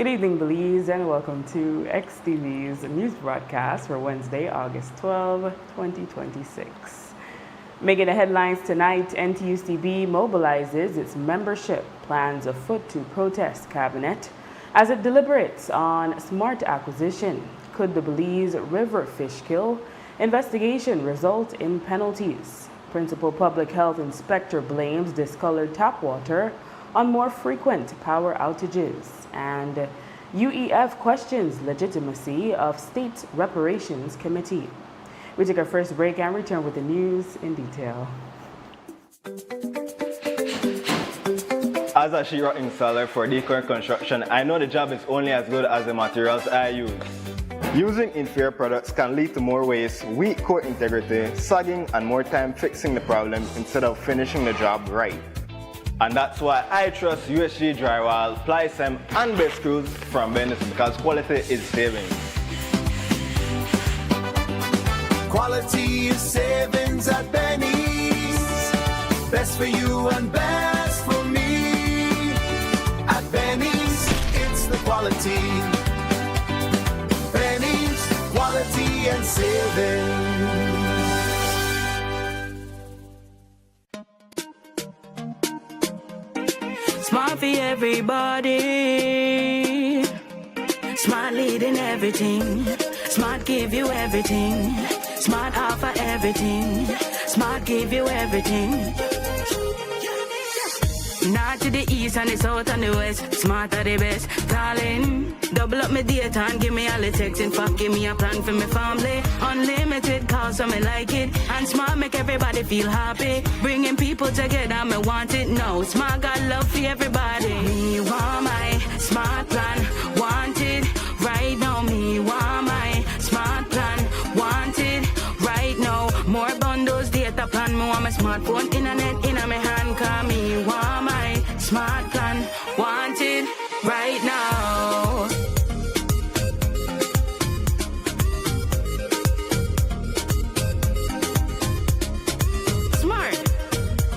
Good evening, Belize, and welcome to XTV's news broadcast for Wednesday, August 12, 2026. Making the headlines tonight, NTUCB mobilizes its membership plans afoot to protest cabinet as it deliberates on smart acquisition. Could the Belize River fish kill investigation result in penalties? Principal Public Health Inspector blames discolored tap water on more frequent power outages, and UEF questions legitimacy of State Reparations Committee. We take our first break and return with the news in detail. As a sheetrock installer for decor construction, I know the job is only as good as the materials I use. Using inferior products can lead to more waste, weak core integrity, sagging, and more time fixing the problem instead of finishing the job right. And that's why I trust USG drywall, ply sem, and base screws from Venice, because quality is savings. Quality is savings at Benny's. Best for you and best for me. At Benny's, it's the quality. Benny's, quality and savings. Smart for everybody. Smart leading everything. Smart give you everything. Smart offer everything. Smart give you everything. North to the east and the south and the west. Smart are the best. Calling. Double up my data and give me all the text. In fact, give me a plan for my family. Unlimited calls, so me like it. And Smart make everybody feel happy. Bringing people together, me want it now. Smart got love for everybody. Me want my Smart plan. Want it right now. Me want my Smart plan. Want it right now. More bundles, data plan. Me want my smartphone, internet in my hand. Call me want my Smart plan. Want it right now. Smart.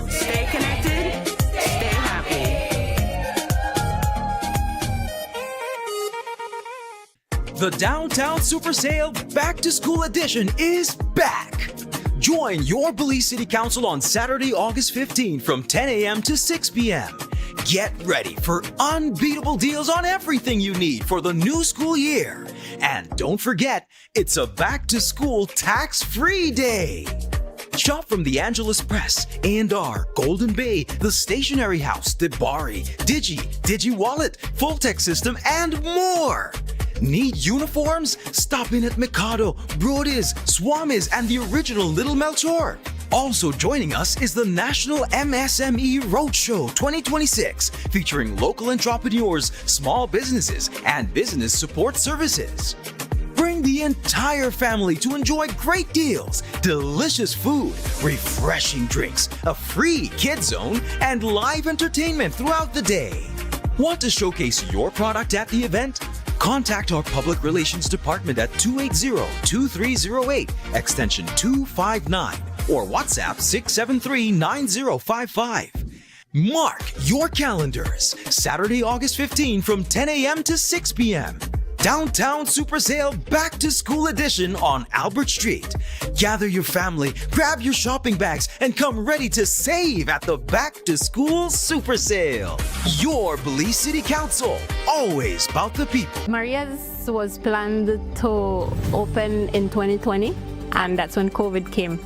Stay connected. Stay happy. The Downtown Super Sale Back to School Edition is back. Join your Belize City Council on Saturday, August 15 from 10 a.m. to 6 p.m. Get ready for unbeatable deals on everything you need for the new school year. And don't forget, it's a back to school tax-free day. Shop from the Angelus Press, A&R, Golden Bay, The Stationery House, Debari, Digi Wallet, Full Tech System, and more. Need uniforms? Stop in at Mikado, Brody's, Swami's, and the original Little Melchor. Also joining us is the National MSME Roadshow 2026, featuring local entrepreneurs, small businesses, and business support services. Bring the entire family to enjoy great deals, delicious food, refreshing drinks, a free kids zone, and live entertainment throughout the day. Want to showcase your product at the event? Contact our Public Relations Department at 280-2308, extension 259, or WhatsApp 673-9055. Mark your calendars. Saturday, August 15 from 10 a.m. to 6 p.m. Downtown Super Sale Back to School Edition on Albert Street. Gather your family, grab your shopping bags, and come ready to save at the Back to School Super Sale. Your Belize City Council, always about the people. Maria's was planned to open in 2020, and that's when COVID came.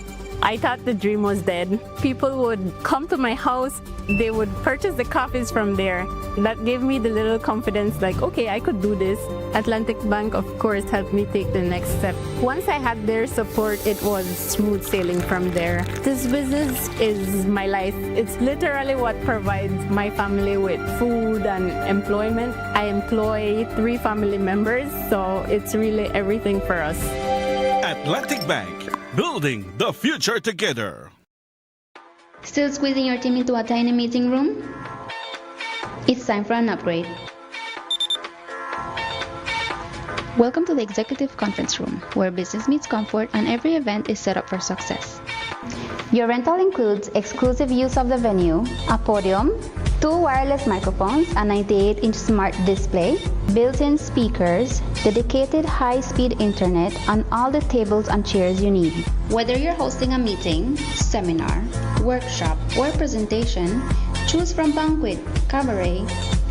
I thought the dream was dead. People would come to my house, they would purchase the coffees from there. That gave me the little confidence, like, okay, I could do this. Atlantic Bank, of course, helped me take the next step. Once I had their support, it was smooth sailing from there. This business is my life. It's literally what provides my family with food and employment. I employ 3 family members, so it's really everything for us. Atlantic Bank, building the future together. Still squeezing your team into a tiny meeting room? It's time for an upgrade. Welcome to the Executive Conference Room, where business meets comfort and every event is set up for success. Your rental includes exclusive use of the venue, a podium, 2 wireless microphones, a 98-inch smart display, built-in speakers, dedicated high-speed internet on all the tables and chairs you need. Whether you're hosting a meeting, seminar, workshop, or presentation, choose from banquet, cabaret,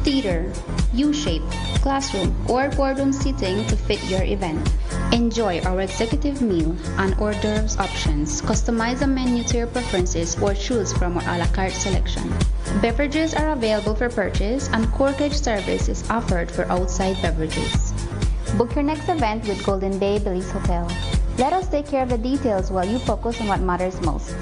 theater, U-shape, classroom, or boardroom seating to fit your event. Enjoy our executive meal and hors d'oeuvres options. Customize a menu to your preferences or choose from our a la carte selection. Beverages are available for purchase and corkage service is offered for outside beverages. Book your next event with Golden Bay Belize Hotel. Let us take care of the details while you focus on what matters most.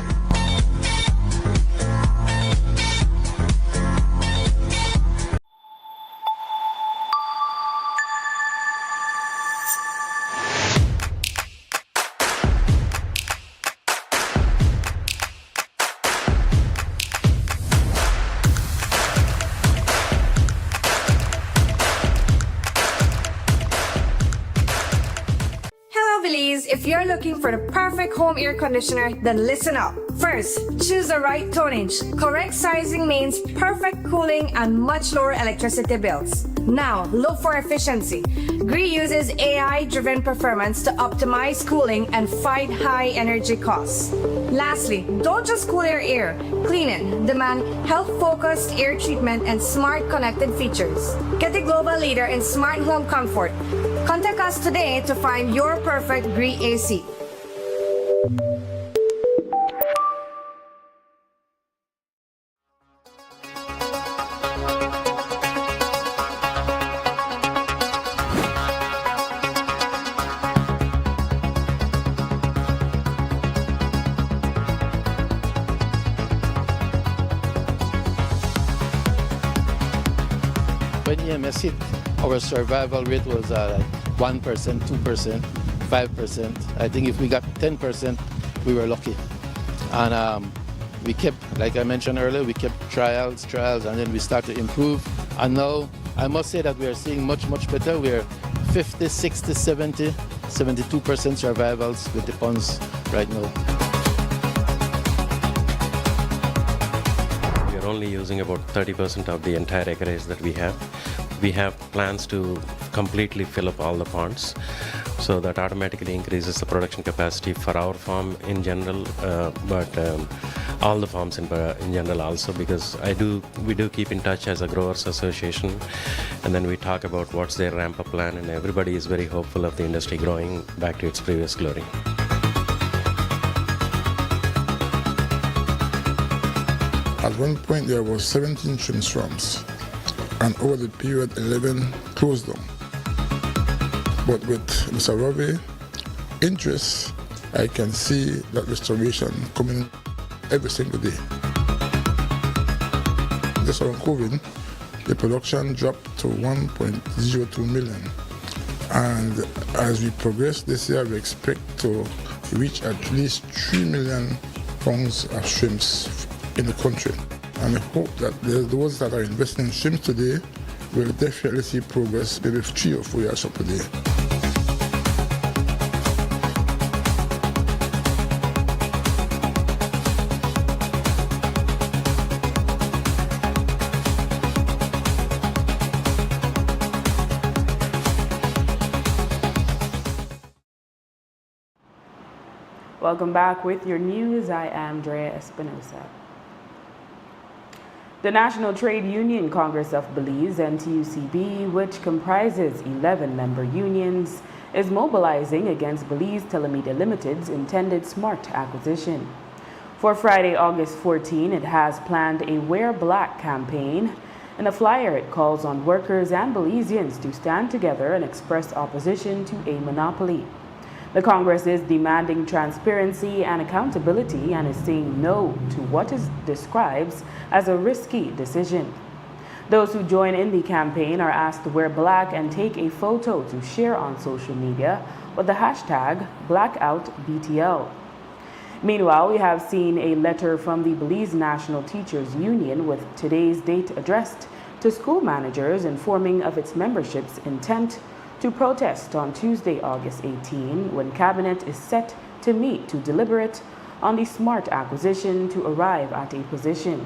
If you're looking for the perfect home air conditioner, then listen up. First, choose the right tonnage. Correct sizing means perfect cooling and much lower electricity bills. Now, look for efficiency. GREE uses AI-driven performance to optimize cooling and fight high energy costs. Lastly, don't just cool your air. Clean it. Demand health-focused air treatment and smart connected features. Get the global leader in smart home comfort. Contact us today to find your perfect GREE AC. When EMS hit, our survival rate was like 1%, 2%, 5%. I think if we got 10%, we were lucky. And we kept, like I mentioned earlier, we kept trials, and then we started to improve. And now, I must say that we are seeing much better. We're 50, 60, 70, 72% survivals with the pumps right now. We are only using about 30% of the entire acreage that we have. We have plans to completely fill up all the ponds, so that automatically increases the production capacity for our farm in general, but all the farms in general also, because we do keep in touch as a growers association, and then we talk about what's their ramp up plan, and everybody is very hopeful of the industry growing back to its previous glory. At one point there was 17 shrimp swamps, and over the period 11 closed down. But with Mr. Robbie interest, I can see that restoration coming every single day. Just around COVID, the production dropped to 1.02 million. And as we progress this year, we expect to reach at least 3 million pounds of shrimps in the country. And I hope that those that are investing in shrimps today will definitely see progress maybe 3 or 4 years from today. Welcome back with your news. I am Drea Espinosa. The National Trade Union Congress of Belize, NTUCB, which comprises 11 member unions, is mobilizing against Belize Telemedia Limited's intended smart acquisition. For Friday, August 14, it has planned a Wear Black campaign. In a flyer, it calls on workers and Belizeans to stand together and express opposition to a monopoly. The Congress is demanding transparency and accountability and is saying no to what it describes as a risky decision. Those who join in the campaign are asked to wear black and take a photo to share on social media with the hashtag #BlackoutBTL. Meanwhile, we have seen a letter from the Belize National Teachers Union with today's date addressed to school managers informing of its membership's intent to protest on Tuesday, August 18, when Cabinet is set to meet to deliberate on the smart acquisition to arrive at a position.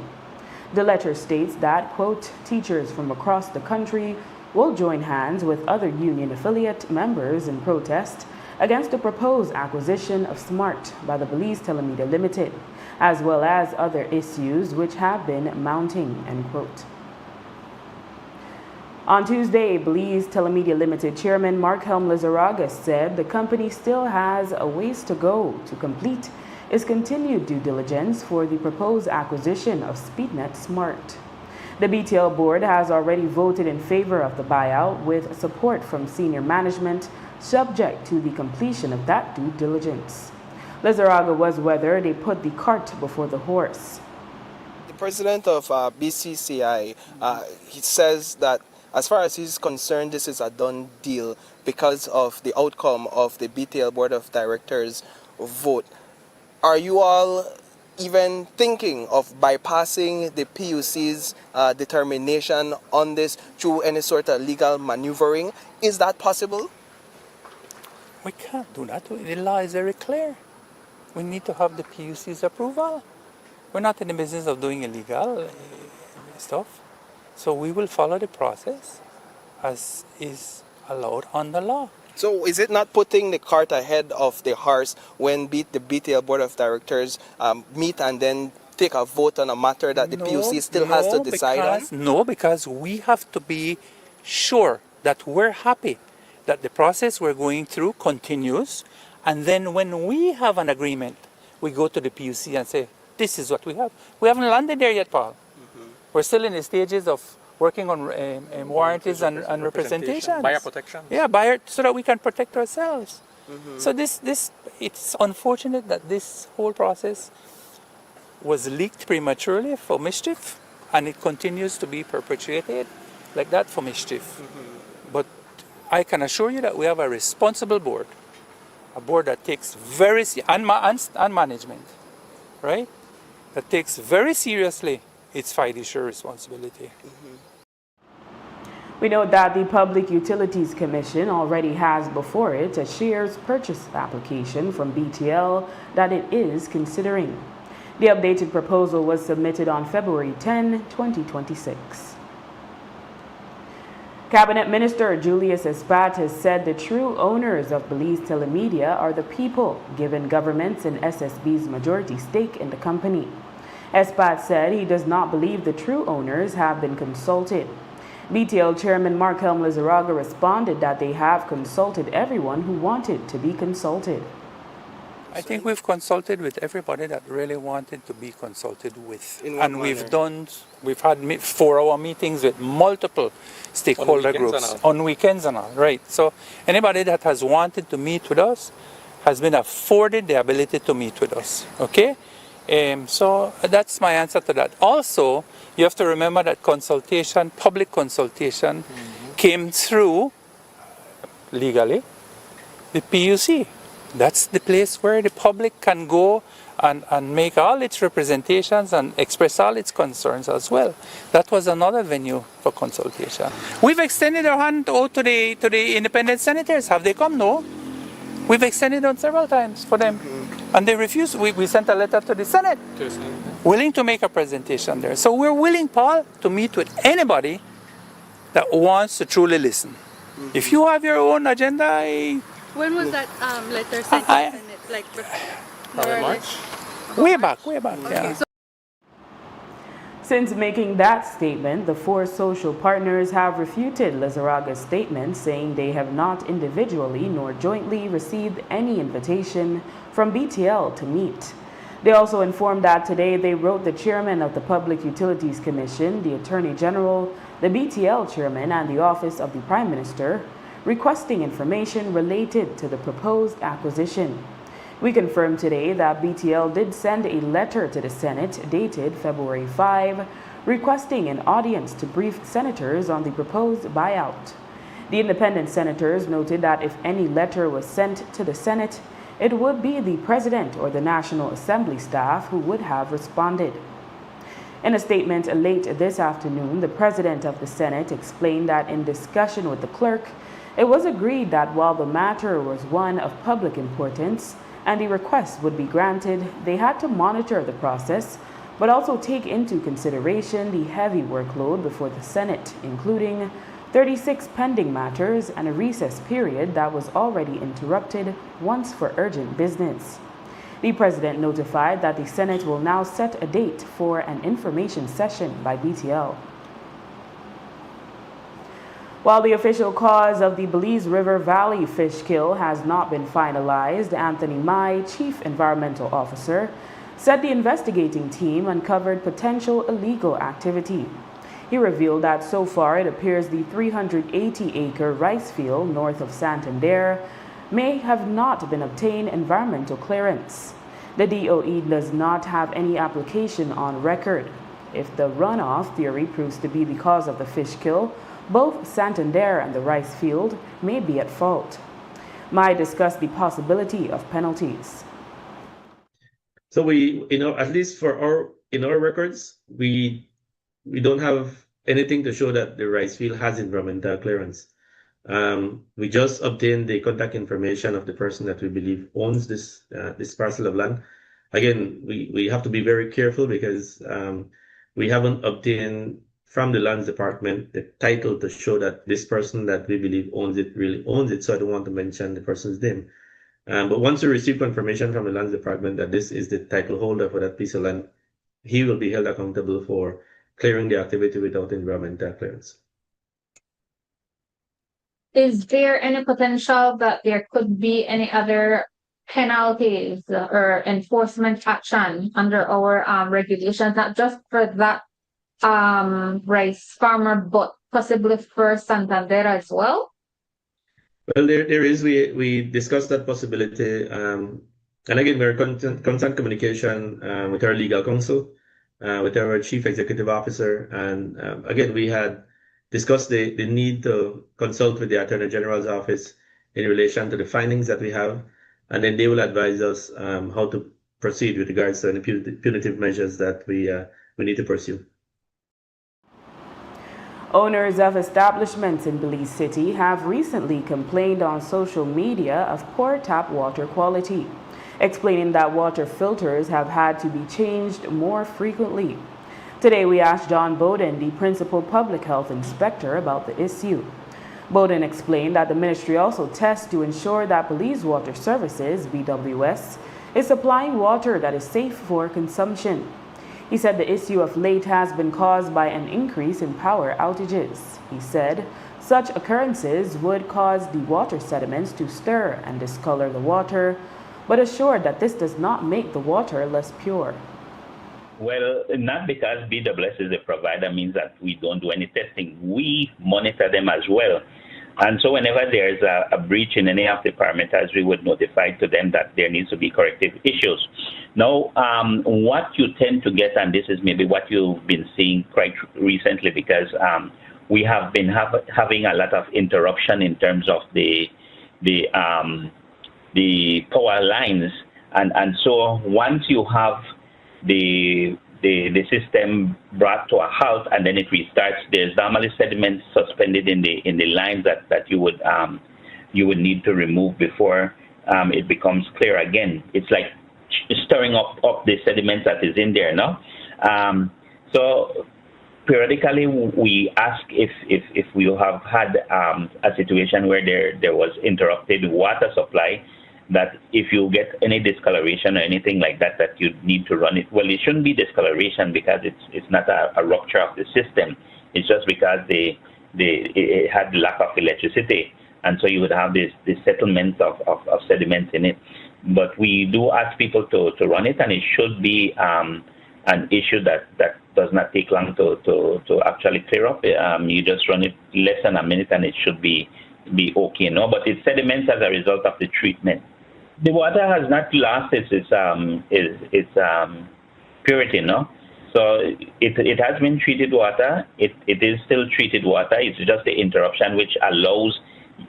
The letter states that, quote, teachers from across the country will join hands with other union affiliate members in protest against the proposed acquisition of SMART by the Belize Telemedia Limited, as well as other issues which have been mounting, end quote. On Tuesday, Belize Telemedia Limited Chairman Mark Helm-Lizarraga said the company still has a ways to go to complete its continued due diligence for the proposed acquisition of SpeedNet Smart. The BTL board has already voted in favor of the buyout with support from senior management, subject to the completion of that due diligence. Lizarraga was whether they put the cart before the horse. The president of BCCI, he says that as far as he's concerned, this is a done deal because of the outcome of the BTL Board of Directors vote. Are you all even thinking of bypassing the PUC's determination on this through any sort of legal maneuvering? Is that possible? We can't do that. The law is very clear. We need to have the PUC's approval. We're not in the business of doing illegal stuff. So we will follow the process as is allowed on the law. So is it not putting the cart ahead of the horse when the BTL Board of Directors meet and then take a vote on a matter that the PUC still has to decide on? No, because we have to be sure that we're happy that the process we're going through continues, and then when we have an agreement, we go to the PUC and say, this is what we have. We haven't landed there yet, Paul. We're still in the stages of working on warranties and representations. Buyer protection. Yeah, buyer, so that we can protect ourselves. So it's unfortunate that this whole process was leaked prematurely for mischief, and it continues to be perpetuated like that for mischief. But I can assure you that we have a responsible board, a board that takes and management, right? That takes very seriously its fiduciary responsibility. We note that the Public Utilities Commission already has before it a shares purchase application from BTL that it is considering. The updated proposal was submitted on February 10, 2026. Cabinet Minister Julius Espat has said the true owners of Belize Telemedia are the people, given government's and SSB's majority stake in the company. Espat said he does not believe the true owners have been consulted. BTL Chairman Mark Helm-Lizarraga responded that they have consulted everyone who wanted to be consulted. I think we've consulted with everybody that really wanted to be consulted with. And we've had 4-hour meetings with multiple stakeholder groups on weekends and all, right? So anybody that has wanted to meet with us has been afforded the ability to meet with us, okay? So that's my answer to that. Also, you have to remember that consultation, public consultation, came through legally the PUC. That's the place where the public can go and make all its representations and express all its concerns as well. That was another venue for consultation. We've extended our hand out to the independent senators. Have they come? No. We've extended on several times for them. And they refused. We sent a letter to the Senate, willing to make a presentation there. So we're willing, Paul, to meet with anybody that wants to truly listen. If you have your own agenda, when was that letter sent to the Senate? Like March? Way back, yeah. Since making that statement, the 4 social partners have refuted Lizarraga's statement, saying they have not individually nor jointly received any invitation from BTL to meet. They also informed that today they wrote the chairman of the Public Utilities Commission, the Attorney General, the BTL chairman, and the Office of the Prime Minister, requesting information related to the proposed acquisition. We confirmed today that BTL did send a letter to the Senate dated February 5, requesting an audience to brief senators on the proposed buyout. The independent senators noted that if any letter was sent to the Senate, it would be the President or the National Assembly staff who would have responded. In a statement late this afternoon, the President of the Senate explained that in discussion with the clerk, it was agreed that while the matter was one of public importance and the request would be granted, they had to monitor the process but also take into consideration the heavy workload before the Senate, including 36 pending matters and a recess period that was already interrupted once for urgent business. The president notified that the Senate will now set a date for an information session by BTL. While the official cause of the Belize River Valley fish kill has not been finalized, Anthony Mai, Chief Environmental Officer, said the investigating team uncovered potential illegal activity. He revealed that so far it appears the 380-acre rice field north of Santander may have not been obtained environmental clearance. The DOE does not have any application on record. If the runoff theory proves to be the cause of the fish kill, both Santander and the rice field may be at fault. Mai discussed the possibility of penalties. So we, at least for our records, we don't have anything to show that the rice field has environmental clearance. We just obtained the contact information of the person that we believe owns this parcel of land. Again, we have to be very careful because we haven't obtained from the lands department the title to show that this person that we believe owns it really owns it. So I don't want to mention the person's name. But once we receive confirmation from the lands department that this is the title holder for that piece of land, he will be held accountable for clearing the activity without environmental clearance. Is there any potential that there could be any other penalties or enforcement action under our regulations, not just for that rice farmer, but possibly for Santander as well? Well, there is. We discussed that possibility, and again, we're in constant communication with our legal counsel, with our chief executive officer, and again, we had discussed the need to consult with the Attorney General's office in relation to the findings that we have, and then they will advise us how to proceed with regards to any punitive measures that we need to pursue. Owners of establishments in Belize City have recently complained on social media of poor tap water quality, explaining that water filters have had to be changed more frequently. Today we asked John Bowden, the Principal Public Health Inspector, about the issue. Bowden explained that the ministry also tests to ensure that Belize Water Services, BWS, is supplying water that is safe for consumption. He said the issue of late has been caused by an increase in power outages. He said such occurrences would cause the water sediments to stir and discolor the water, but assured that this does not make the water less pure. Well, not because BWS is a provider means that we don't do any testing. We monitor them as well. And so whenever there's a breach in any of the parameters, we would notify to them that there needs to be corrective issues. Now, what you tend to get, and this is maybe what you've been seeing quite recently, because we have been having a lot of interruption in terms of the power lines. And so once you have the system brought to a halt and then it restarts, there's normally sediment suspended in the lines that you would need to remove before it becomes clear again. It's like stirring up the sediment that is in there now. So periodically we ask if we have had a situation where there was interrupted water supply, that if you get any discoloration or anything like that, that you need to run it. Well, it shouldn't be discoloration because it's not a rupture of the system. It's just because it had lack of electricity, and so you would have this settlement of sediments in it. But we do ask people to run it, and it should be an issue that does not take long to actually clear up. You just run it less than a minute, and it should be okay, no? But it's sediments as a result of the treatment. The water has not lost its purity, no? So it has been treated water. It is still treated water. It's just the interruption which allows,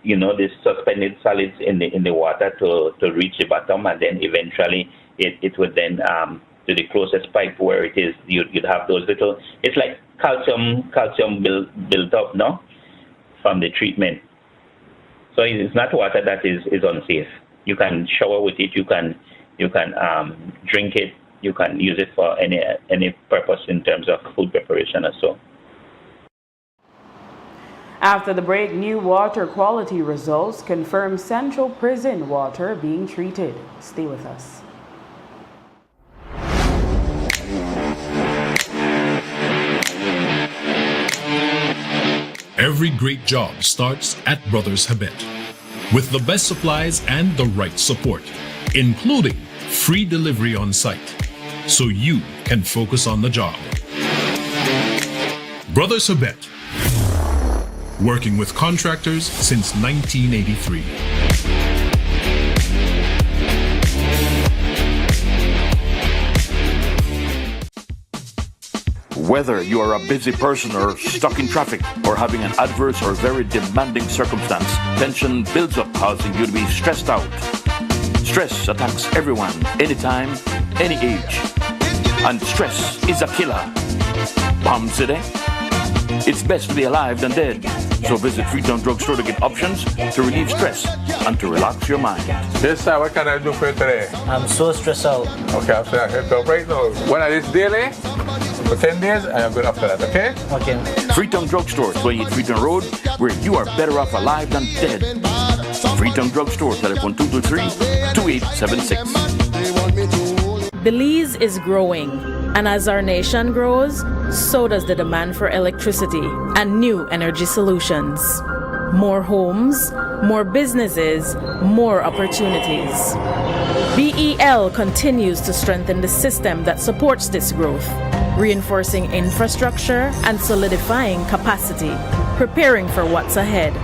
the suspended solids in the water to reach the bottom, and then eventually it would then to the closest pipe where it is. You'd have those little. It's like calcium built up, no, from the treatment. So it's not water that is unsafe. You can shower with it. You can drink it. you can use it for any purpose in terms of food preparation or so. After the break, new water quality results confirm Central Prison water being treated. Stay with us. Every great job starts at Brothers Habet with the best supplies and the right support, including free delivery on site, so you can focus on the job. Brothers Habet, working with contractors since 1983. Whether you are a busy person or stuck in traffic or having an adverse or very demanding circumstance, tension builds up, causing you to be stressed out. Stress attacks everyone, anytime, any age. And stress is a killer. Palm City? It's best to be alive than dead. So visit Freetown Drugstore to get options to relieve stress and to relax your mind. Yes, sir. What can I do for you today? I'm so stressed out. Okay, I'm saying help you right now. When I this daily, for 10 days, I am good after that, okay? Okay. Freetown Drugstore, 28 Freetown Road, where you are better off alive than dead. Freetown Drugstore, telephone 223-2876. Belize is growing, and as our nation grows, so does the demand for electricity and new energy solutions. More homes, more businesses, more opportunities. BEL continues to strengthen the system that supports this growth, reinforcing infrastructure and solidifying capacity, preparing for what's ahead,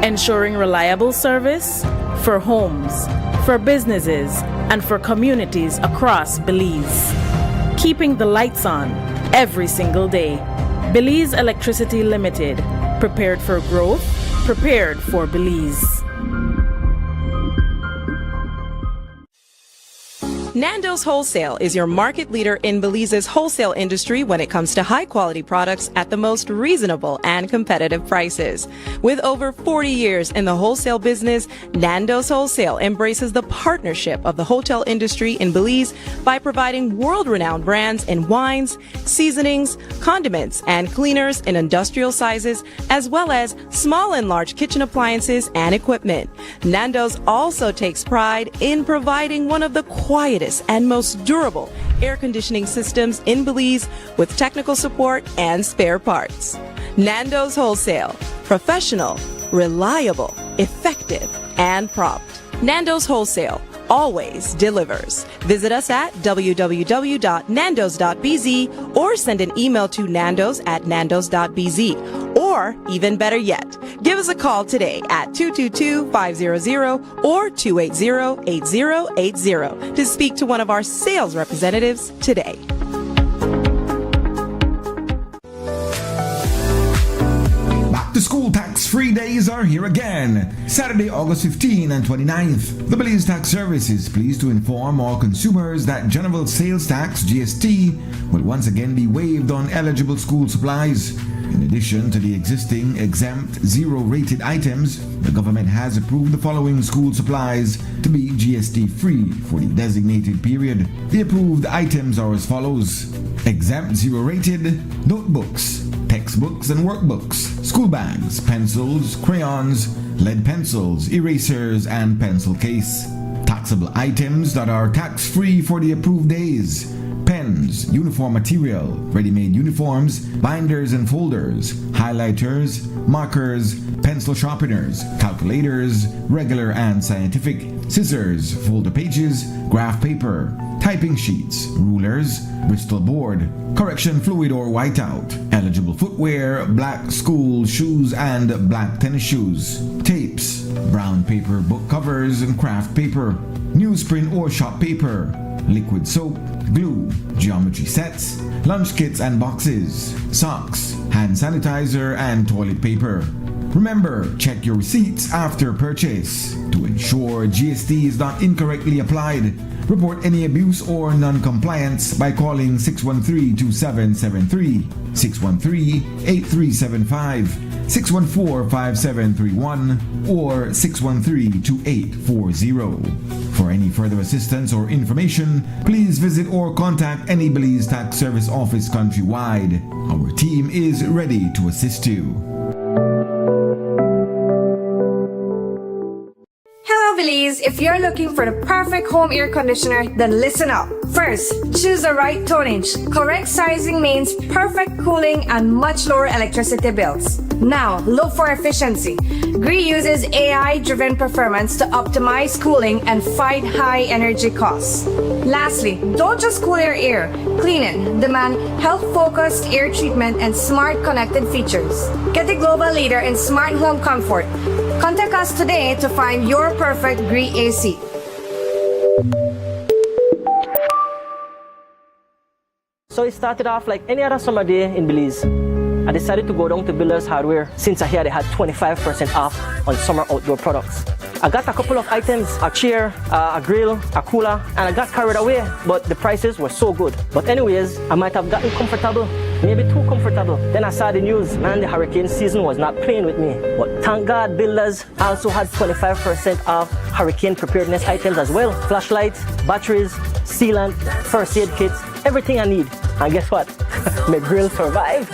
ensuring reliable service for homes, for businesses, and for communities across Belize. Keeping the lights on every single day. Belize Electricity Limited, prepared for growth, prepared for Belize. Nando's Wholesale is your market leader in Belize's wholesale industry when it comes to high-quality products at the most reasonable and competitive prices. With over 40 years in the wholesale business, Nando's Wholesale embraces the partnership of the hotel industry in Belize by providing world-renowned brands in wines, seasonings, condiments, and cleaners in industrial sizes, as well as small and large kitchen appliances and equipment. Nando's also takes pride in providing one of the quietest and most durable air conditioning systems in Belize with technical support and spare parts. Nando's Wholesale. Professional, reliable, effective, and prompt. Nando's Wholesale always delivers. Visit us at www.nandos.bz or send an email to nandos@nandos.bz. Or, even better yet, give us a call today at 222-500 or 280-8080 to speak to one of our sales representatives today. The school tax-free days are here again. Saturday, August 15 and 29th. The Belize Tax Service is pleased to inform all consumers that General Sales Tax, GST, will once again be waived on eligible school supplies. In addition to the existing exempt zero-rated items, the government has approved the following school supplies to be GST-free for the designated period. The approved items are as follows: exempt zero-rated notebooks, textbooks and workbooks, school bags, pencils, crayons, lead pencils, erasers, and pencil case. Taxable items that are tax-free for the approved days: pens, uniform material, ready-made uniforms, binders and folders, highlighters, markers, pencil sharpeners, calculators, regular and scientific, scissors, folder pages, graph paper, typing sheets, rulers, Bristol board, correction fluid or whiteout, eligible footwear, black school shoes and black tennis shoes, tapes, brown paper book covers and craft paper, newsprint or shop paper, liquid soap, glue, geometry sets, lunch kits and boxes, socks, hand sanitizer and toilet paper. Remember, check your receipts after purchase. To ensure GST is not incorrectly applied, report any abuse or non-compliance by calling 613-2773, 613-8375, 614-5731, or 613-2840. For any further assistance or information, please visit or contact any Belize Tax Service office countrywide. Our team is ready to assist you. Belize, if you're looking for the perfect home air conditioner, then listen up. First, choose the right tonnage. Correct sizing means perfect cooling and much lower electricity bills. Now, look for efficiency. Gree uses AI-driven performance to optimize cooling and fight high energy costs. Lastly, don't just cool your air. Clean it. Demand health-focused air treatment and smart connected features. Get the global leader in smart home comfort. Contact us today to find your perfect Gree AC. So it started off like any other summer day in Belize. I decided to go down to Builders Hardware since I hear they had 25% off on summer outdoor products. I got a couple of items, a chair, a grill, a cooler, and I got carried away, but the prices were so good. But anyways, I might have gotten comfortable, maybe too comfortable. Then I saw the news, man, the hurricane season was not playing with me. But thank God, Builders also had 25% off hurricane preparedness items as well. Flashlights, batteries, sealant, first aid kits, everything I need. And guess what? My grill survived.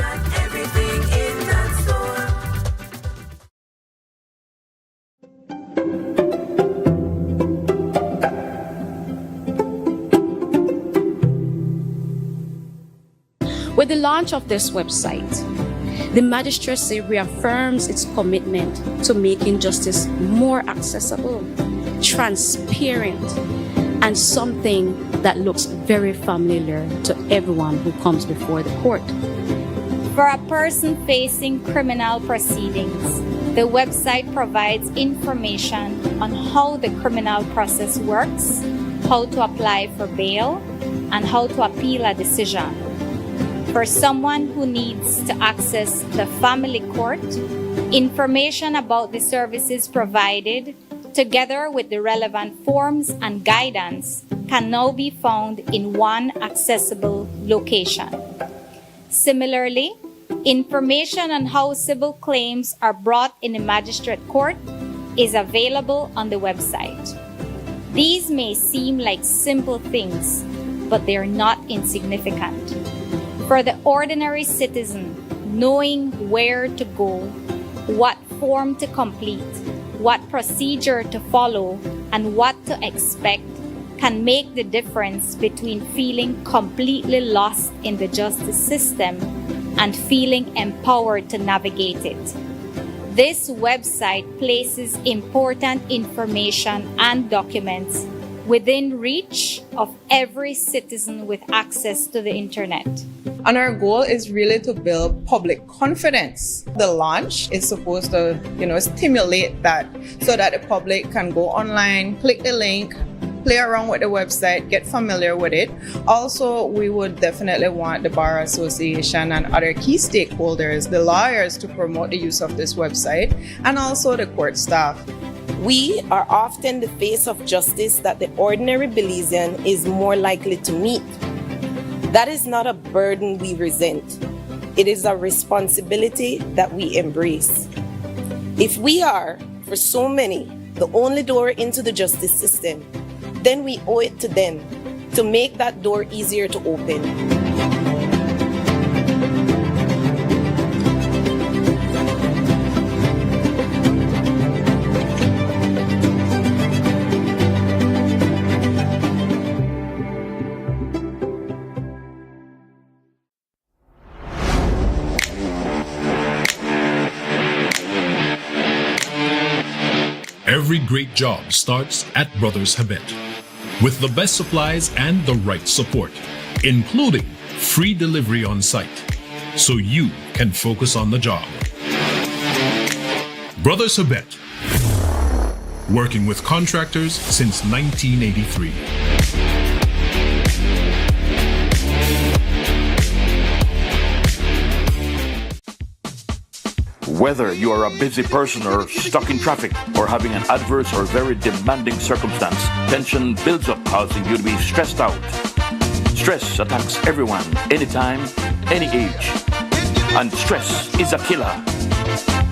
With the launch of this website, the magistracy reaffirms its commitment to making justice more accessible, transparent, and something that looks very familiar to everyone who comes before the court. For a person facing criminal proceedings, the website provides information on how the criminal process works, how to apply for bail, and how to appeal a decision. For someone who needs to access the family court, information about the services provided, together with the relevant forms and guidance, can now be found in one accessible location. Similarly, information on how civil claims are brought in the magistrate court is available on the website. These may seem like simple things, but they are not insignificant. For the ordinary citizen, knowing where to go, what form to complete, what procedure to follow, and what to expect can make the difference between feeling completely lost in the justice system and feeling empowered to navigate it. This website places important information and documents within reach of every citizen with access to the internet. And our goal is really to build public confidence. The launch is supposed to, stimulate that so that the public can go online, click the link, play around with the website, get familiar with it. Also, we would definitely want the Bar Association and other key stakeholders, the lawyers, to promote the use of this website, and also the court staff. We are often the face of justice that the ordinary Belizean is more likely to meet. That is not a burden we resent. It is a responsibility that we embrace. If we are, for so many, the only door into the justice system, then we owe it to them to make that door easier to open. Every great job starts at Brothers Habet. With the best supplies and the right support, including free delivery on site, so you can focus on the job. Brothers Habet, working with contractors since 1983. Whether you are a busy person or stuck in traffic or having an adverse or very demanding circumstance, tension builds up, causing you to be stressed out. Stress attacks everyone, anytime, any age. And stress is a killer.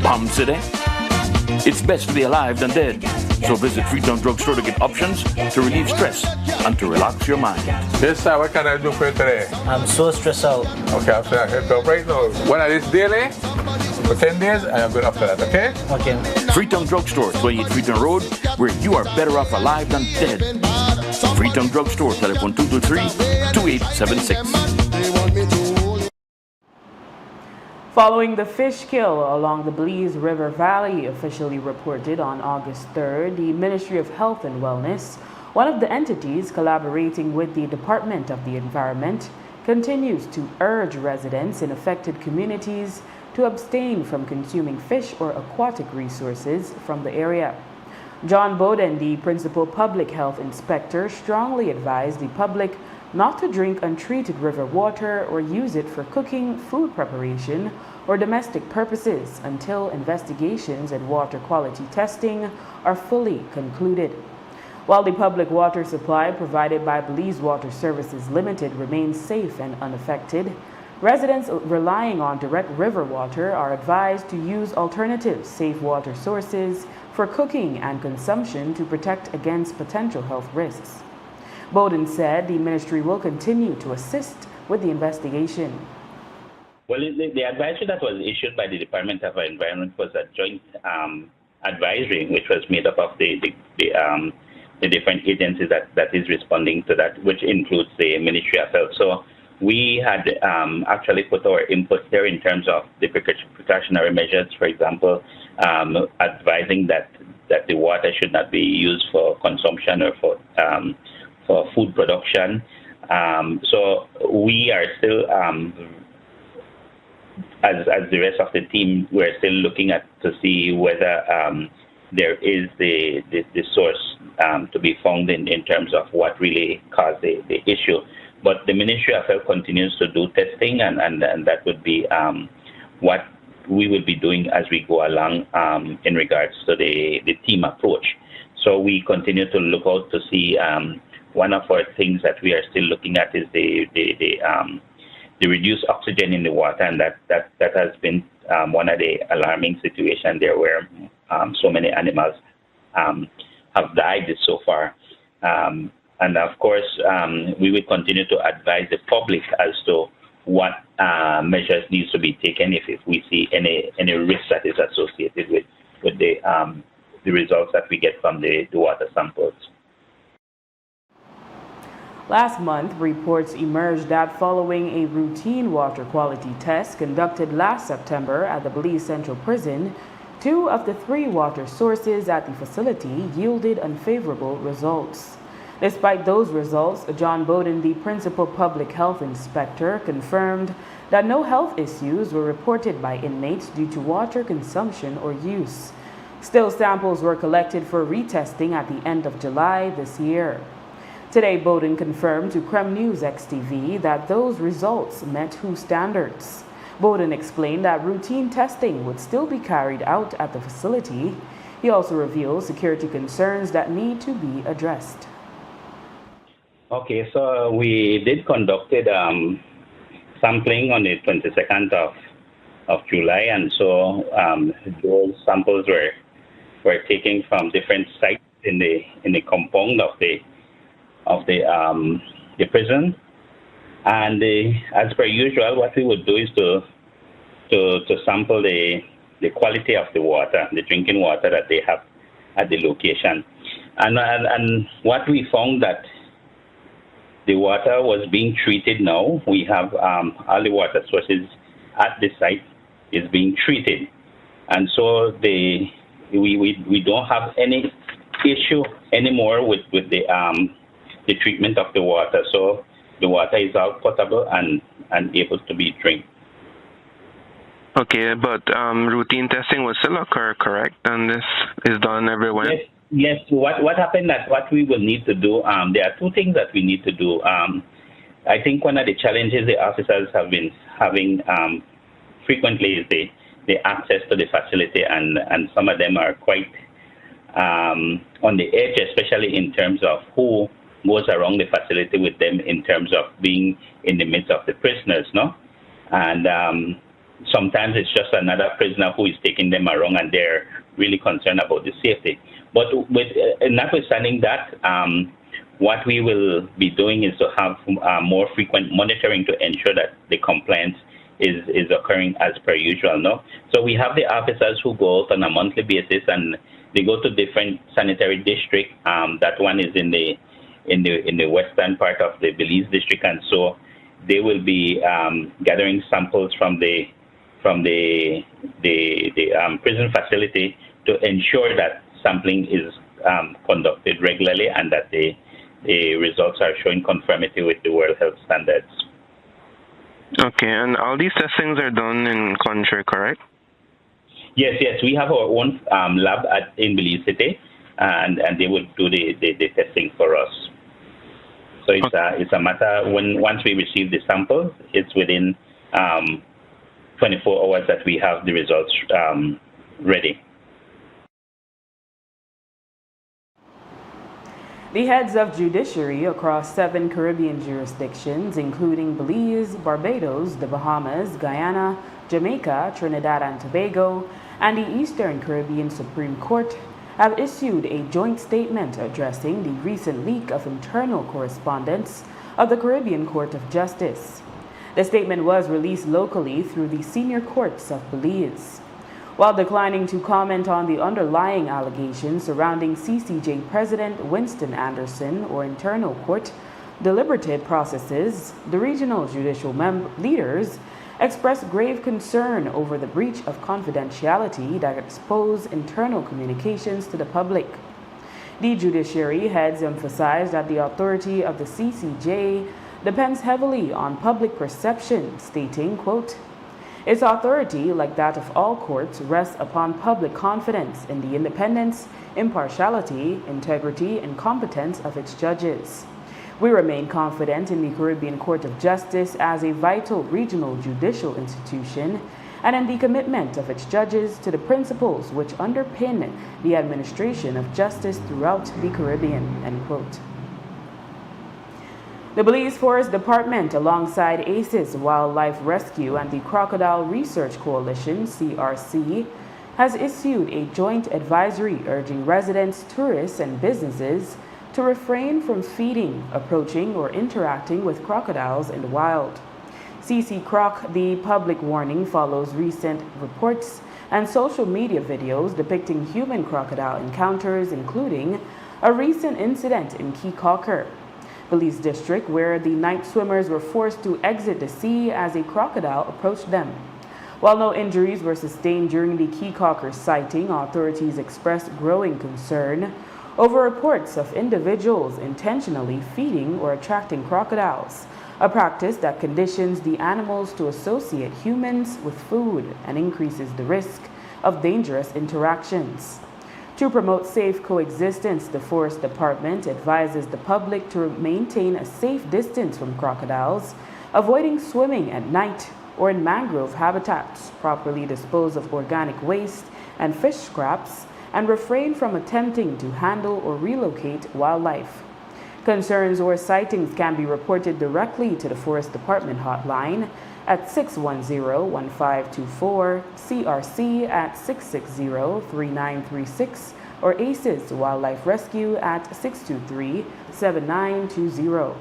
Palm City? It's best to be alive than dead. So visit Freetown Drugstore to get options to relieve stress and to relax your mind. Yes, sir. What can I do for you today? I'm so stressed out. Okay, I'm saying I help you right now. When I this daily, for 10 days, I am good after that, okay? Okay. Freetown Drugstore, 28 Freetown Road, where you are better off alive than dead. Freetown Drugstore, telephone 223-2876. Following the fish kill along the Belize River Valley, officially reported on August 3rd, the Ministry of Health and Wellness, one of the entities collaborating with the Department of the Environment, continues to urge residents in affected communities to abstain from consuming fish or aquatic resources from the area. John Bowden, the principal public health inspector, strongly advised the public not to drink untreated river water or use it for cooking, food preparation, or domestic purposes until investigations and water quality testing are fully concluded. While the public water supply provided by Belize Water Services Limited remains safe and unaffected, residents relying on direct river water are advised to use alternative safe water sources for cooking and consumption to protect against potential health risks. Bowden said the ministry will continue to assist with the investigation. Well, the advisory that was issued by the Department of Environment was a joint advisory, which was made up of the different agencies that is responding to that, which includes the Ministry of Health. So we had actually put our input there in terms of the precautionary measures, for example, advising that the water should not be used for consumption or for food production. So we are still, as the rest of the team, we're still looking at to see whether there is the source to be found in terms of what really caused the issue. But the Ministry of Health continues to do testing, and that would be what we will be doing as we go along in regards to the team approach. So we continue to look out to see. One of our things that we are still looking at is the reduced oxygen in the water, and that has been one of the alarming situations there, where so many animals have died so far. And of course, we will continue to advise the public as to what measures needs to be taken if we see any risk that is associated with the results that we get from the water samples. Last month, reports emerged that following a routine water quality test conducted last September at the Belize Central Prison, 2 of the 3 water sources at the facility yielded unfavorable results. Despite those results, John Bowden, the principal public health inspector, confirmed that no health issues were reported by inmates due to water consumption or use. Still, samples were collected for retesting at the end of July this year. Today, Bowden confirmed to Creme News XTV that those results met WHO standards. Bowden explained that routine testing would still be carried out at the facility. He also revealed security concerns that need to be addressed. Okay, so we did conducted sampling on the 22nd of July, and so those samples were taken from different sites in the compound of the prison. And as per usual, what we would do is to sample the quality of the water, the drinking water that they have at the location. And what we found that the water was being treated now. We have all the water sources at the site is being treated. And so we don't have any issue anymore with the treatment of the water. So the water is all potable and able to be drank. Okay, but routine testing will still occur, correct? And this is done everywhere? Yes. What happened that what we will need to do, there are 2 things that we need to do. I think one of the challenges the officers have been having frequently is the access to the facility, and some of them are quite on the edge, especially in terms of who goes around the facility with them in terms of being in the midst of the prisoners, no? And sometimes it's just another prisoner who is taking them around, and they're really concerned about the safety. But with notwithstanding that, what we will be doing is to have more frequent monitoring to ensure that the compliance is occurring as per usual, no? So we have the officers who go out on a monthly basis, and they go to different sanitary districts. That one is in the western part of the Belize district, and so they will be gathering samples from the prison facility to ensure that sampling is conducted regularly and that the results are showing conformity with the World Health Standards. Okay, and all these testings are done in country, correct? Yes. We have our own lab in Belize City, and they will do the testing for us. So it's a matter once we receive the samples, it's within 24 hours that we have the results ready. The heads of judiciary across 7 Caribbean jurisdictions, including Belize, Barbados, the Bahamas, Guyana, Jamaica, Trinidad and Tobago, and the Eastern Caribbean Supreme Court, have issued a joint statement addressing the recent leak of internal correspondence of the Caribbean Court of Justice. The statement was released locally through the senior courts of Belize. While declining to comment on the underlying allegations surrounding CCJ President Winston Anderson or internal court deliberative processes, the regional judicial leaders expressed grave concern over the breach of confidentiality that exposed internal communications to the public. The judiciary heads emphasized that the authority of the CCJ depends heavily on public perception, stating, quote, "Its authority, like that of all courts, rests upon public confidence in the independence, impartiality, integrity, and competence of its judges. We remain confident in the Caribbean Court of Justice as a vital regional judicial institution and in the commitment of its judges to the principles which underpin the administration of justice throughout the Caribbean," end quote. The Belize Forest Department, alongside ACES Wildlife Rescue and the Crocodile Research Coalition, CRC, has issued a joint advisory urging residents, tourists, and businesses to refrain from feeding, approaching, or interacting with crocodiles in the wild. CC Croc, the public warning, follows recent reports and social media videos depicting human crocodile encounters, including a recent incident in Key Cocker, Belize District, where the night swimmers were forced to exit the sea as a crocodile approached them. While no injuries were sustained during the Key Cocker sighting, authorities expressed growing concern over reports of individuals intentionally feeding or attracting crocodiles, a practice that conditions the animals to associate humans with food and increases the risk of dangerous interactions. To promote safe coexistence, the Forest Department advises the public to maintain a safe distance from crocodiles, avoiding swimming at night or in mangrove habitats, properly dispose of organic waste and fish scraps, and refrain from attempting to handle or relocate wildlife. Concerns or sightings can be reported directly to the Forest Department hotline at 610-1524, CRC at 660-3936, or ACES Wildlife Rescue at 623-7920.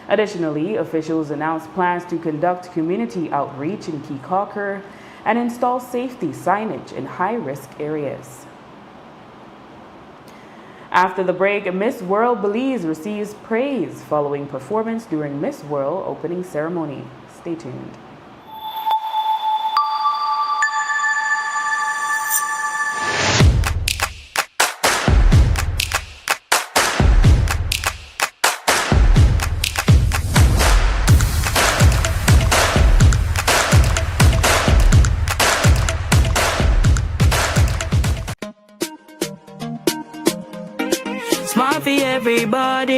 Additionally, officials announced plans to conduct community outreach in Key Cocker and install safety signage in high-risk areas. After the break, Miss World Belize receives praise following performance during Miss World opening ceremony. Stay tuned. Smart for everybody.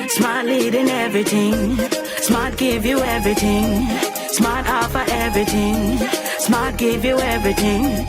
Smart leading everything. Smart give you everything. Smart offer everything. Smart give you everything.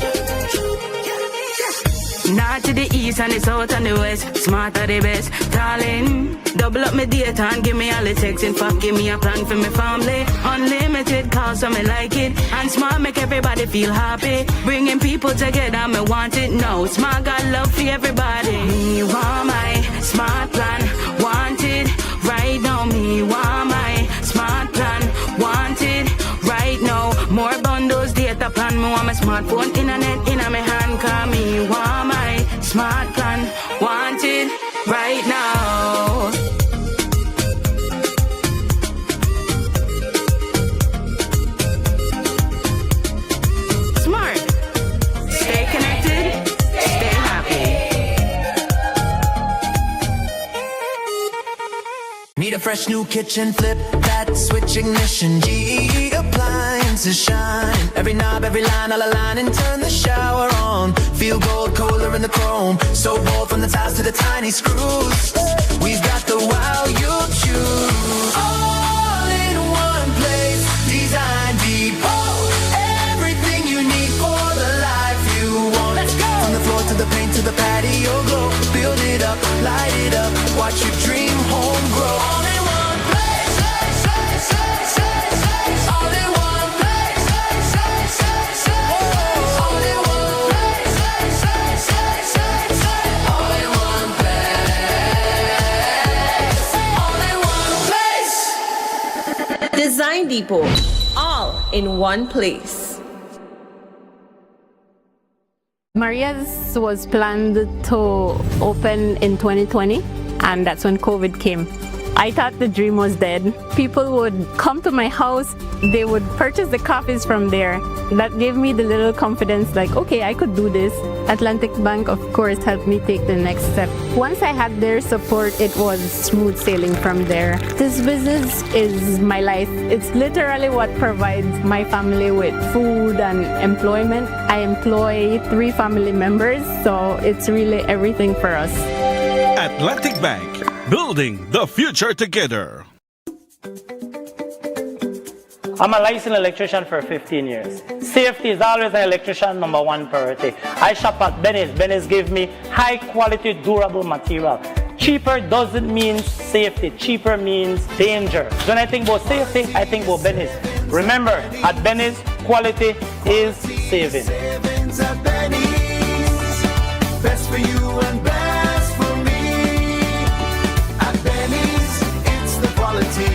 North to the east and the south and the west. Smart are the best. Darling, double up my data and give me all the text. In fact, give me a plan for my family. Unlimited calls, so me like it. And Smart make everybody feel happy. Bringing people together, me want it now. Smart got love for everybody. Me want my Smart plan. Want it right now. Me want my Smart plan. Want it right now. More bundles, data plan. Me want my smartphone, internet in my hand. Call me want my Smart plan. Want it right now. Smart. Stay connected. Stay happy. Need a fresh new kitchen, flip that switch ignition. GE appliances shine. Every knob, every line, all align and turn the shower on. Feel gold, colder in the chrome. So bold from the tiles to the tiny screws. We've got the wow you choose. All in one place, design depot. Everything you need for the life you want. Let's go! From the floor to the paint to the patio glow. Build it up, light it up. Watch your dream home grow. All in one place. All in one place. All in one place. All in one place. All in one place. Design Depot, all in one place. Maria's was planned to open in 2020, and that's when COVID came. I thought the dream was dead. People would come to my house, they would purchase the coffees from there. That gave me the little confidence, like, okay, I could do this. Atlantic Bank, of course, helped me take the next step. Once I had their support, it was smooth sailing from there. This business is my life. It's literally what provides my family with food and employment. I employ 3 family members, so it's really everything for us. Atlantic Bank, building the future together. I'm a licensed electrician for 15 years. Safety is always an electrician #1 priority. I shop at Benny's. Benny's give me high quality, durable material. Cheaper doesn't mean safety. Cheaper means danger. When I think about safety, I think about Benny's. Remember, at Benny's, quality is saving. Savings at Benny's. Best for you and best for me. At Benny's, it's the quality.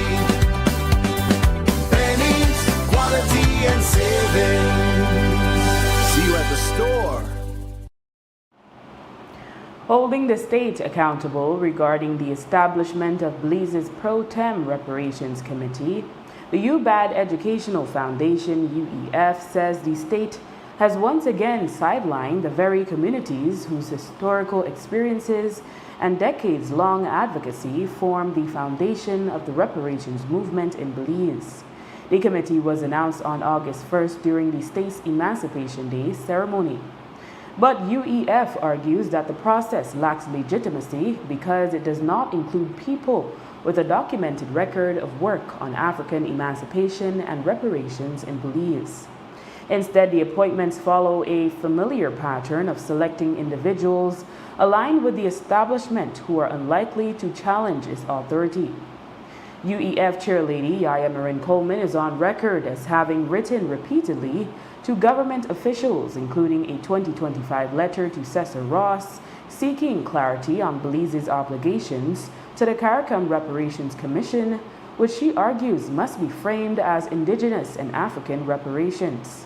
Benny's, quality and savings. See you at the store. Holding the state accountable regarding the establishment of Belize's Pro Tem Reparations Committee, the UBAD Educational Foundation, UEF, says the state has once again sidelined the very communities whose historical experiences and decades-long advocacy form the foundation of the reparations movement in Belize. The committee was announced on August 1st during the state's Emancipation Day ceremony. But UEF argues that the process lacks legitimacy because it does not include people with a documented record of work on African emancipation and reparations in Belize. Instead, the appointments follow a familiar pattern of selecting individuals aligned with the establishment who are unlikely to challenge its authority. UEF chairlady Yaya Marin Coleman is on record as having written repeatedly to government officials, including a 2025 letter to Cesar Ross seeking clarity on Belize's obligations to the CARICOM Reparations Commission, which she argues must be framed as indigenous and African reparations.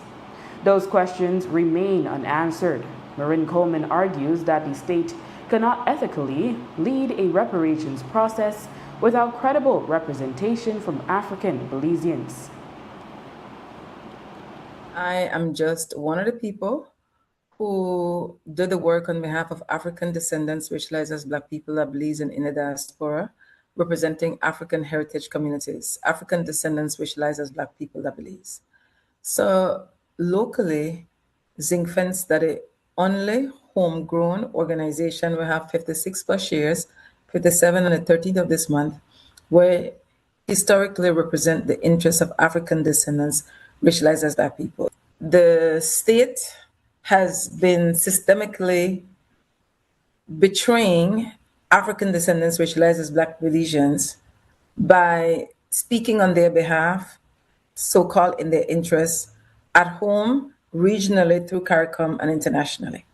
Those questions remain unanswered. Marin Coleman argues that the state cannot ethically lead a reparations process without credible representation from African Belizeans. I am just one of the people who do the work on behalf of African descendants, which lies as Black people of Belize and in the diaspora, representing African heritage communities, African descendants, which lies as Black people of Belize. So locally, Zinc Fence, that the only homegrown organization, we have 56 plus years, 57 on the 13th of this month, where historically represent the interests of African descendants racialized as Black people. The state has been systemically betraying African descendants racialized as Black Belizeans by speaking on their behalf, so-called in their interests, at home, regionally, through CARICOM, and internationally.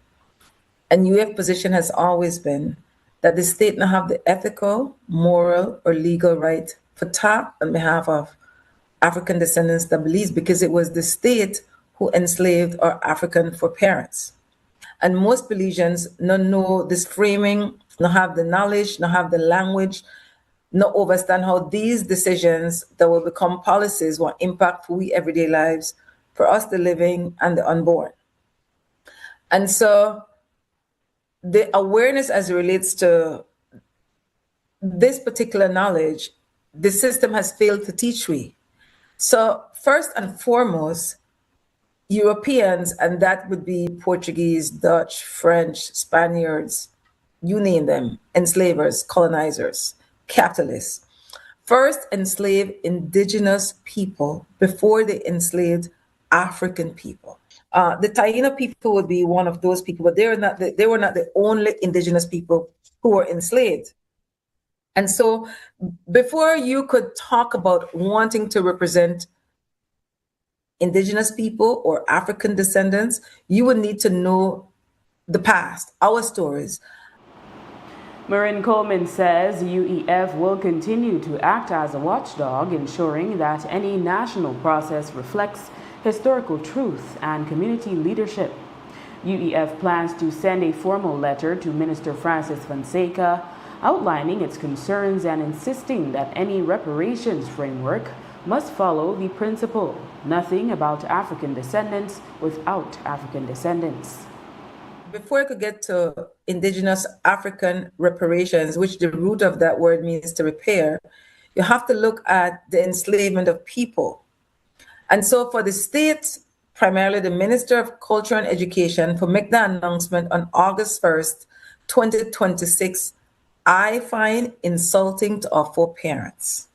And UF position has always been that the state not have the ethical, moral, or legal right to talk on behalf of African descendants that Belize, because it was the state who enslaved our African foreparents. And most Belizeans don't know this framing, not have the knowledge, not have the language, not understand how these decisions that will become policies will impact we everyday lives for us, the living and the unborn. And so the awareness as it relates to this particular knowledge, the system has failed to teach we. So first and foremost, Europeans, and that would be Portuguese, Dutch, French, Spaniards, you name them, enslavers, colonizers, capitalists, first enslaved indigenous people before they enslaved African people. The Taino people would be one of those people, but they were not the only indigenous people who were enslaved. And so before you could talk about wanting to represent indigenous people or African descendants, you would need to know the past, our stories. Marin Coleman says UEF will continue to act as a watchdog, ensuring that any national process reflects historical truth and community leadership. UEF plans to send a formal letter to Minister Francis Fonseca outlining its concerns and insisting that any reparations framework must follow the principle, nothing about African descendants without African descendants. Before I could get to indigenous African reparations, which the root of that word means to repair, you have to look at the enslavement of people. And so for the state, primarily the Minister of Culture and Education, to make that announcement on August 1st, 2026, I find insulting to our foreparents.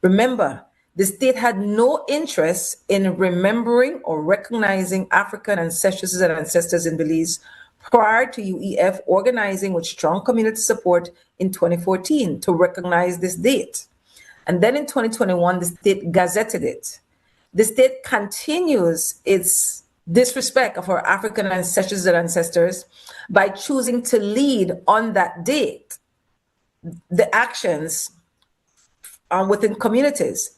Remember, the state had no interest in remembering or recognizing African ancestors and ancestors in Belize prior to UEF organizing with strong community support in 2014 to recognize this date. And then in 2021, the state gazetted it. The state continues its disrespect of our African ancestors and ancestors by choosing to lead on that date the actions within communities.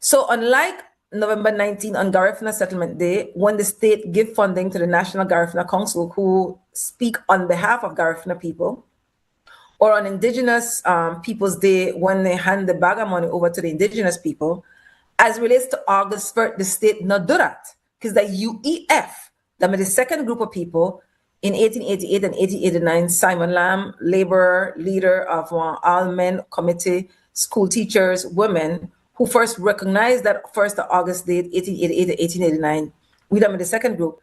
So unlike November 19 on Garifuna Settlement Day, when the state give funding to the National Garifuna Council who speak on behalf of Garifuna people, or on Indigenous Peoples Day when they hand the bag of money over to the Indigenous people, as relates to August 1st, the state not do that. Because the UEF, that was the second group of people in 1888 and 1889, Simon Lamb, laborer, leader of all men committee, school teachers, women, who first recognized that 1st of August date, 1888 to 1889, we done with the second group.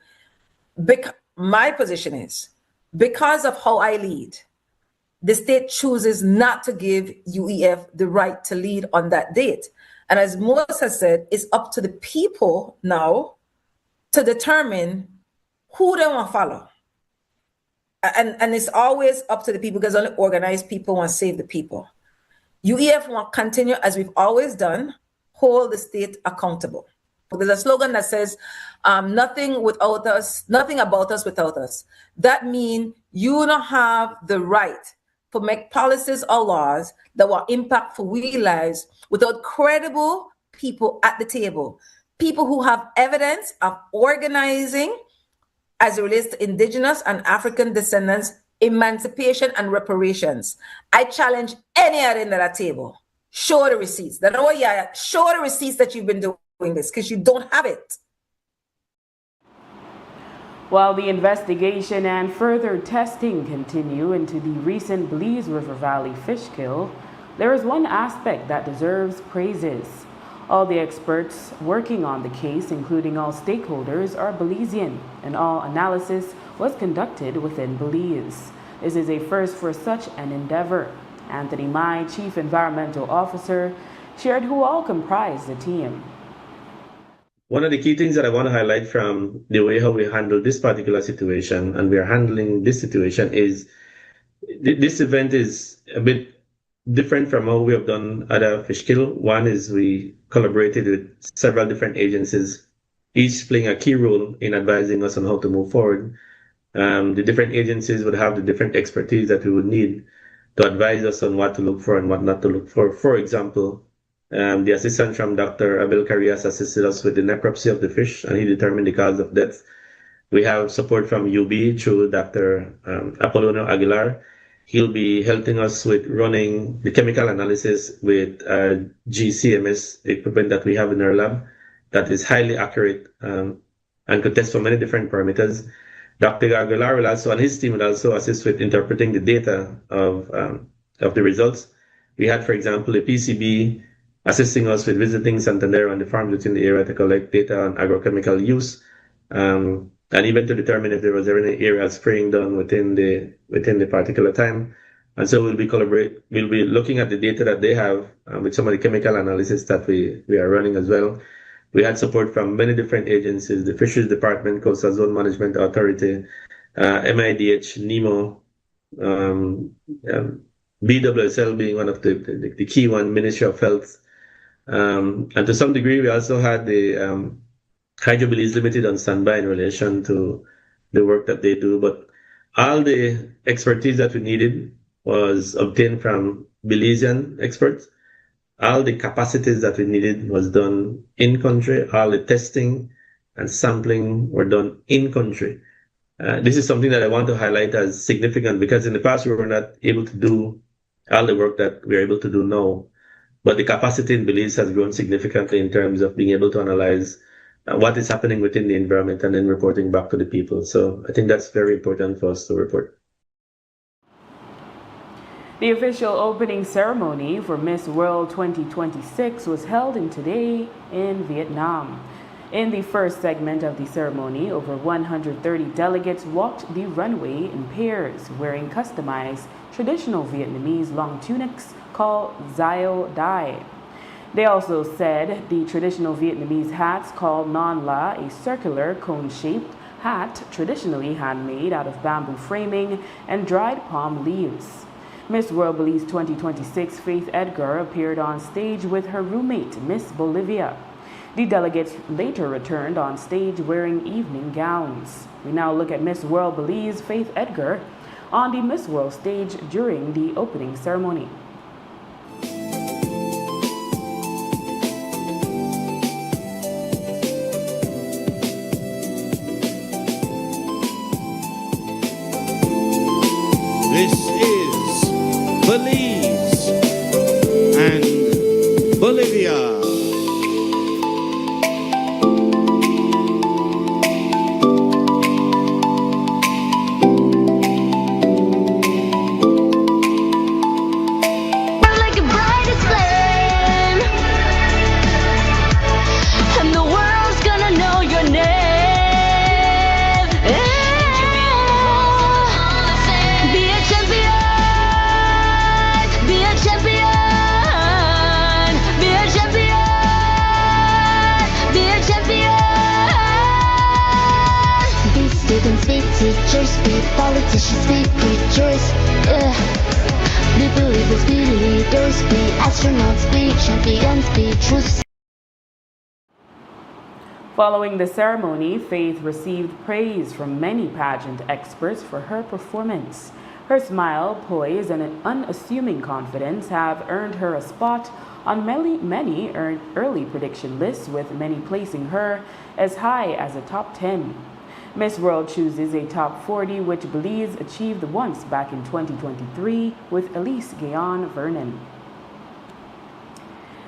My position is, because of how I lead, the state chooses not to give UEF the right to lead on that date. And as Moses has said, it's up to the people now to determine who they want to follow. And it's always up to the people, because only organized people want to save the people. UEF will continue, as we've always done, hold the state accountable. There's a slogan that says, nothing without us, nothing about us without us. That means you don't have the right to make policies or laws that will impact for we lives without credible people at the table. People who have evidence of organizing as it relates to Indigenous and African descendants, emancipation and reparations. I challenge any other in that table. Show the receipts. Show the receipts that you've been doing this, because you don't have it. While the investigation and further testing continue into the recent Belize River Valley fish kill, there is one aspect that deserves praises. All the experts working on the case, including all stakeholders, are Belizean, and all analysis was conducted within Belize. This is a first for such an endeavor. Anthony Mai, Chief Environmental Officer, shared who all comprised the team. One of the key things that I want to highlight from the way how we handle this particular situation, and we are handling this situation, is this event is a bit different from how we have done other fish kill. One is we collaborated with several different agencies, each playing a key role in advising us on how to move forward. The different agencies would have the different expertise that we would need to advise us on what to look for and what not to look for. For example, the assistant from Dr. Abel Carrias assisted us with the necropsy of the fish, and he determined the cause of death. We have support from UB through Dr. Apollonio Aguilar. He'll be helping us with running the chemical analysis with GCMS equipment that we have in our lab that is highly accurate and could test for many different parameters. Dr. Aguilar will also, and his team will also assist with interpreting the data of the results. We had, for example, a PCB assisting us with visiting Santander and the farms within the area to collect data on agrochemical use, and even to determine if there was any area of spraying done within the particular time. And so we'll be looking at the data that they have with some of the chemical analysis that we are running as well. We had support from many different agencies: the Fisheries Department, Coastal Zone Management Authority, MIDH, NEMO, BWSL being one of the key one, Ministry of Health. And to some degree, we also had the Hydro Belize Limited on standby in relation to the work that they do. But all the expertise that we needed was obtained from Belizean experts. All the capacities that we needed was done in country. All the testing and sampling were done in country. This is something that I want to highlight as significant, because in the past we were not able to do all the work that we're able to do now. But the capacity in Belize has grown significantly in terms of being able to analyze what is happening within the environment and then reporting back to the people. So I think that's very important for us to report. The official opening ceremony for Miss World 2026 was held today in Vietnam. In the first segment of the ceremony, over 130 delegates walked the runway in pairs, wearing customized traditional Vietnamese long tunics called Dao Dai. They also said the traditional Vietnamese hats called Non La, a circular cone-shaped hat traditionally handmade out of bamboo framing and dried palm leaves. Miss World Belize 2026 Faith Edgar appeared on stage with her roommate, Miss Bolivia. The delegates later returned on stage wearing evening gowns. We now look at Miss World Belize Faith Edgar on the Miss World stage during the opening ceremony. This is Belize and Bolivia. Teachers speak, politicians speak, preachers. Be believers, be leaders, be astronauts, be champions, be truth. Following the ceremony, Faith received praise from many pageant experts for her performance. Her smile, poise, and an unassuming confidence have earned her a spot on many early prediction lists, with many placing her as high as a top 10. Miss World chooses a top 40, which Belize achieved once back in 2023 with Elise Gayon Vernon.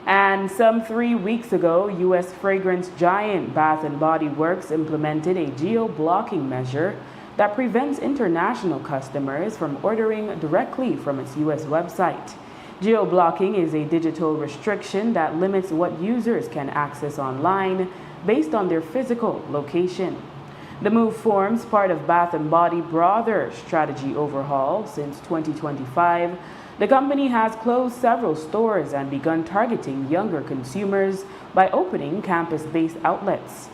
And some 3 weeks ago, U.S. fragrance giant Bath & Body Works implemented a geo-blocking measure that prevents international customers from ordering directly from its U.S. website. Geo-blocking is a digital restriction that limits what users can access online based on their physical location. The move forms part of Bath & Body broader strategy overhaul since 2025 The company has closed several stores and begun targeting younger consumers by opening campus-based outlets.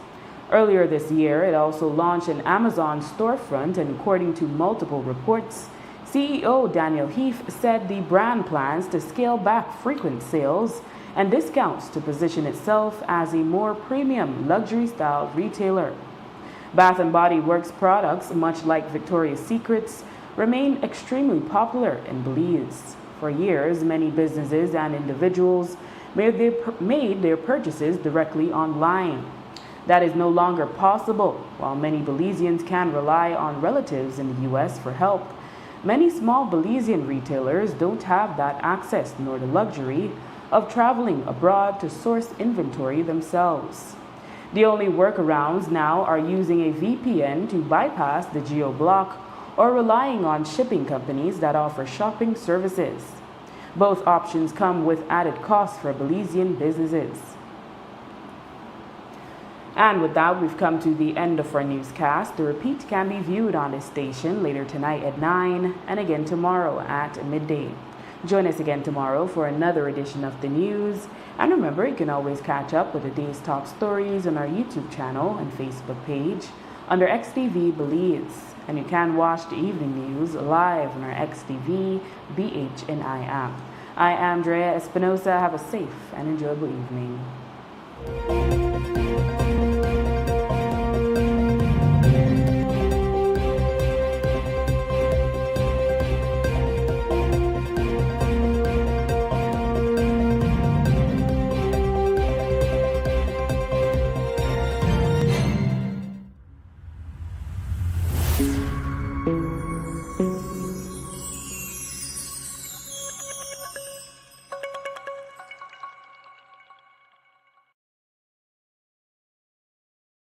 Earlier this year, it also launched an Amazon storefront, and according to multiple reports, CEO Daniel Heath said the brand plans to scale back frequent sales and discounts to position itself as a more premium luxury-style retailer. Bath & Body Works products, much like Victoria's Secret's, remain extremely popular in Belize. For years, many businesses and individuals made their purchases directly online. That is no longer possible. While many Belizeans can rely on relatives in the U.S. for help, many small Belizean retailers don't have that access nor the luxury of traveling abroad to source inventory themselves. The only workarounds now are using a VPN to bypass the geo-block or relying on shipping companies that offer shopping services. Both options come with added costs for Belizean businesses. And with that, we've come to the end of our newscast. The repeat can be viewed on this station later tonight at 9 and again tomorrow at midday. Join us again tomorrow for another edition of the news. And remember, you can always catch up with the day's top stories on our YouTube channel and Facebook page under XTV Belize. And you can watch the evening news live on our XTV BHNI app. I am Drea Espinosa. Have a safe and enjoyable evening.